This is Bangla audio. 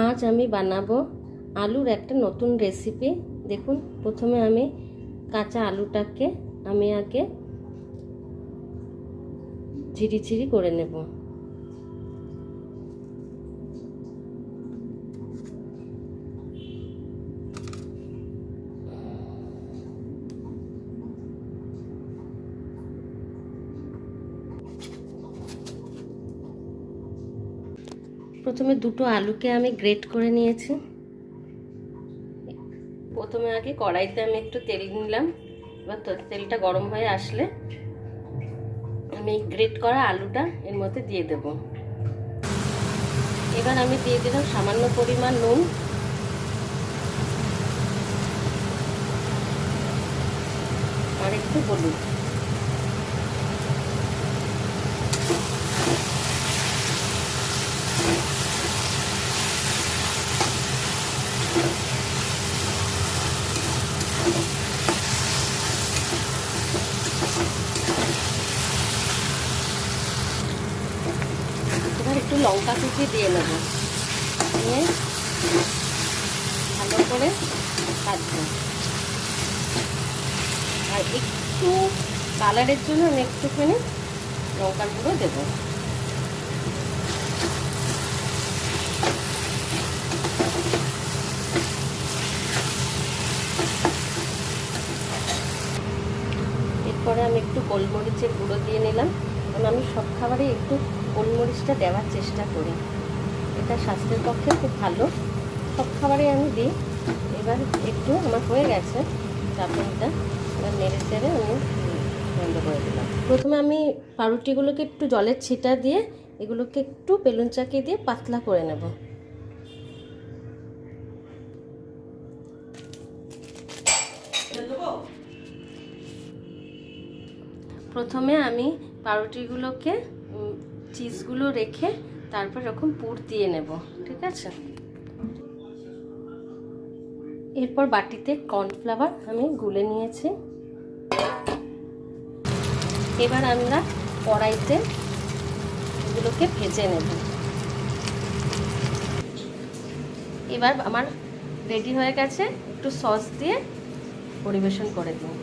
আজ আমি বানাবো আলুর একটা নতুন রেসিপি। দেখুন, প্রথমে আমি কাঁচা আলুটাকে আমি আগে ঝিরিঝিরি করে নেব। প্রথমে দুটো আলুকে আমি গ্রেট করে নিয়েছি। প্রথমে আগে কড়াইতে আমি একটু তেল নিলাম। এবার তেলটা গরম হয়ে আসলে আমি গ্রেট করা আলুটা এর মধ্যে দিয়ে দেব। এবার আমি দিয়ে দিলাম সামান্য পরিমাণ নুন, আর একটু হলুদ। এবার একটু লঙ্কা কুচি দিয়ে নেব, নিয়ে ভালো করে ভাজবো। আর একটু কালারের জন্য আমি একটুখানি লঙ্কার গুঁড়ো দেবো। এরপরে আমি একটু গোলমরিচের গুঁড়ো দিয়ে নিলাম, কারণ আমি সব খাবারে একটু গোলমরিচটা দেওয়ার চেষ্টা করি। এটা স্বাস্থ্যের পক্ষে খুব ভালো, সব খাবারে আমি দিই। এবার একটু আমার হয়ে গেছে চাটনিটা, এবার নেড়ে চেড়ে আমি বন্ধ করে দিলাম। প্রথমে আমি পাউরুটিগুলোকে একটু জলের ছিটা দিয়ে এগুলোকে একটু বেলুন চাকিয়ে দিয়ে পাতলা করে নেব। প্রথমে আমি পাউরুটিগুলোকে চিজগুলো রেখে তারপর এরকম পুর দিয়ে নেব, ঠিক আছে। এরপর বাটিতে কর্নফ্লাওয়ার আমি গুলে নিয়েছি। এবার আমরা কড়াইতে এগুলোকে ভেজে নেব। এবার আমার রেডি হয়ে গেছে, একটু সস দিয়ে পরিবেশন করে দিন।